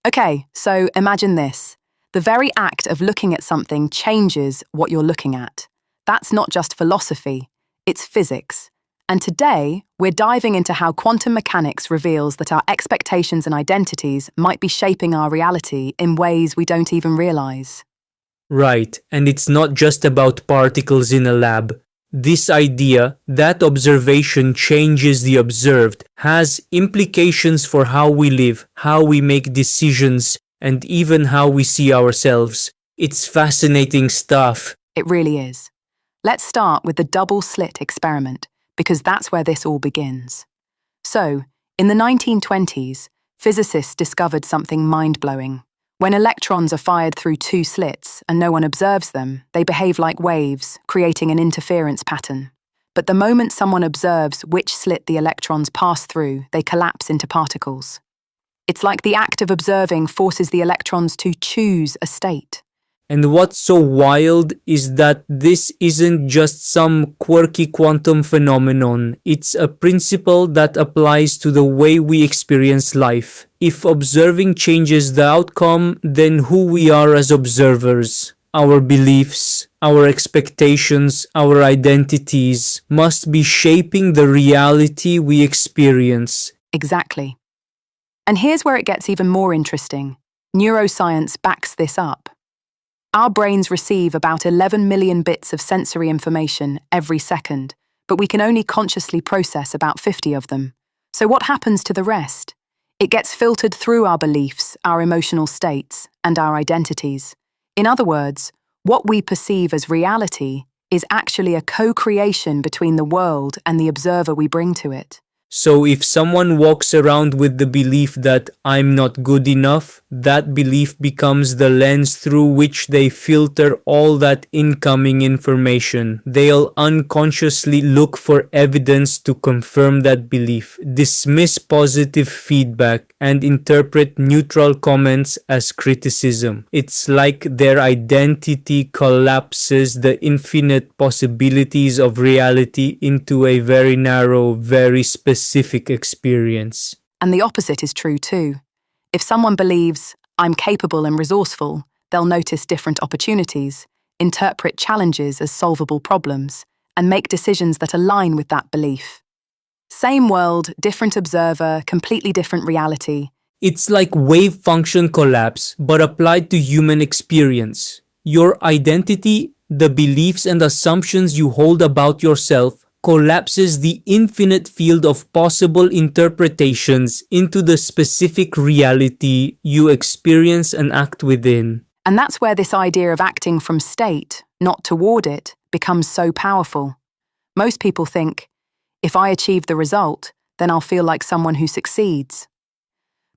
Okay, so imagine this. The very act of looking at something changes what you're looking at. That's not just philosophy, it's physics. And today, we're diving into how quantum mechanics reveals that our expectations and identities might be shaping our reality in ways we don't even realize. Right, and it's not just about particles in a lab. This idea that observation changes the observed has implications for how we live, how we make decisions, and even how we see ourselves. It's fascinating stuff. It really is. Let's start with the double-slit experiment, because that's where this all begins. So, in the 1920s, physicists discovered something mind-blowing. When electrons are fired through two slits and no one observes them, they behave like waves, creating an interference pattern. But the moment someone observes which slit the electrons pass through, they collapse into particles. It's like the act of observing forces the electrons to choose a state. And what's so wild is that this isn't just some quirky quantum phenomenon. It's a principle that applies to the way we experience life. If observing changes the outcome, then who we are as observers, our beliefs, our expectations, our identities must be shaping the reality we experience. Exactly. And here's where it gets even more interesting. Neuroscience backs this up. Our brains receive about 11 million bits of sensory information every second, but we can only consciously process about 50 of them. So what happens to the rest? It gets filtered through our beliefs, our emotional states, and our identities. In other words, what we perceive as reality is actually a co-creation between the world and the observer we bring to it. So if someone walks around with the belief that I'm not good enough, that belief becomes the lens through which they filter all that incoming information. They'll unconsciously look for evidence to confirm that belief, dismiss positive feedback, and interpret neutral comments as criticism. It's like their identity collapses the infinite possibilities of reality into a very narrow, very specific experience. And the opposite is true too. If someone believes, I'm capable and resourceful, they'll notice different opportunities, interpret challenges as solvable problems, and make decisions that align with that belief. Same world, different observer, completely different reality. It's like wave function collapse, but applied to human experience. Your identity, the beliefs and assumptions you hold about yourself, collapses the infinite field of possible interpretations into the specific reality you experience and act within. And that's where this idea of acting from state, not toward it, becomes so powerful. Most people think, if I achieve the result, then I'll feel like someone who succeeds.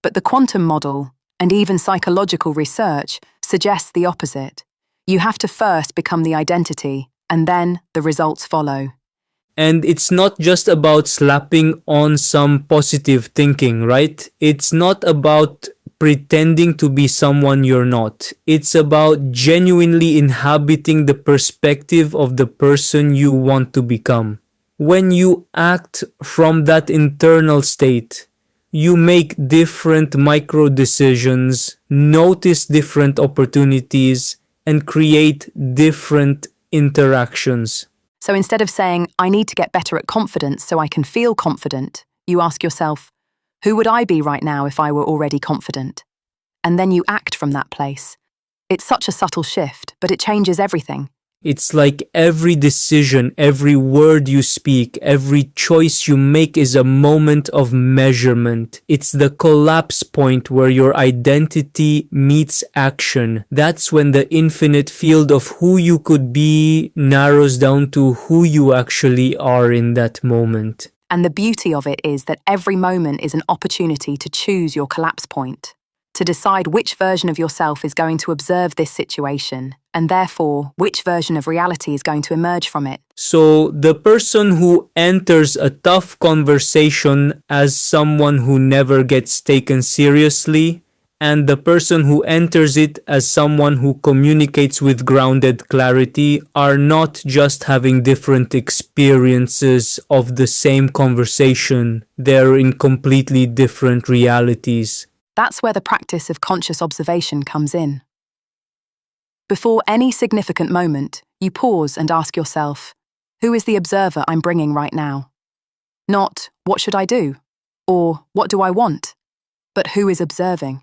But the quantum model, and even psychological research, suggests the opposite. You have to first become the identity, and then the results follow. And it's not just about slapping on some positive thinking, right? It's not about pretending to be someone you're not. It's about genuinely inhabiting the perspective of the person you want to become. When you act from that internal state, you make different micro decisions, notice different opportunities, and create different interactions. So instead of saying, I need to get better at confidence so I can feel confident, you ask yourself, who would I be right now if I were already confident? And then you act from that place. It's such a subtle shift, but it changes everything. It's like every decision, every word you speak, every choice you make is a moment of measurement. It's the collapse point where your identity meets action. That's when the infinite field of who you could be narrows down to who you actually are in that moment. And the beauty of it is that every moment is an opportunity to choose your collapse point, to decide which version of yourself is going to observe this situation, and therefore, which version of reality is going to emerge from it. So, the person who enters a tough conversation as someone who never gets taken seriously, and the person who enters it as someone who communicates with grounded clarity are not just having different experiences of the same conversation, they're in completely different realities. That's where the practice of conscious observation comes in. Before any significant moment, you pause and ask yourself, who is the observer I'm bringing right now? Not, what should I do? Or, what do I want? But who is observing?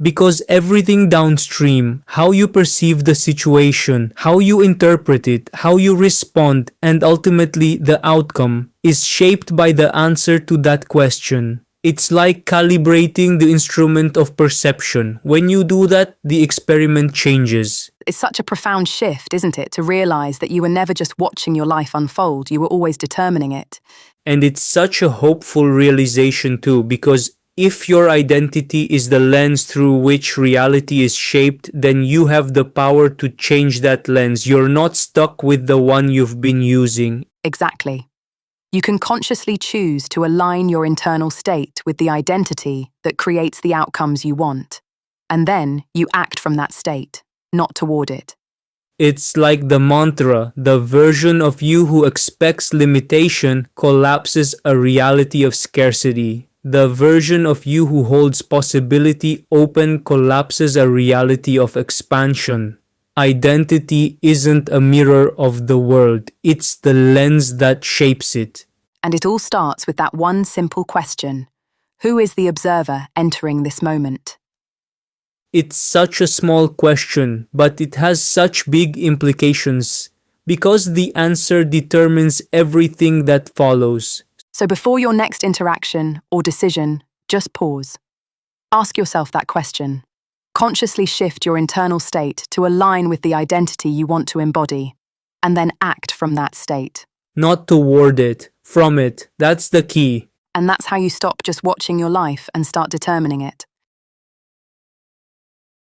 Because everything downstream, how you perceive the situation, how you interpret it, how you respond, and ultimately the outcome, is shaped by the answer to that question. It's like calibrating the instrument of perception. When you do that, the experiment changes. It's such a profound shift, isn't it, to realize that you were never just watching your life unfold, you were always determining it. And it's such a hopeful realization too, because if your identity is the lens through which reality is shaped, then you have the power to change that lens. You're not stuck with the one you've been using. Exactly. You can consciously choose to align your internal state with the identity that creates the outcomes you want. And then you act from that state, not toward it. It's like the mantra, the version of you who expects limitation collapses a reality of scarcity. The version of you who holds possibility open collapses a reality of expansion. Identity isn't a mirror of the world, it's the lens that shapes it. And it all starts with that one simple question. Who is the observer entering this moment? It's such a small question, but it has such big implications, because the answer determines everything that follows. So before your next interaction or decision, just pause. Ask yourself that question. Consciously shift your internal state to align with the identity you want to embody, and then act from that state. Not toward it, from it. That's the key. And that's how you stop just watching your life and start determining it.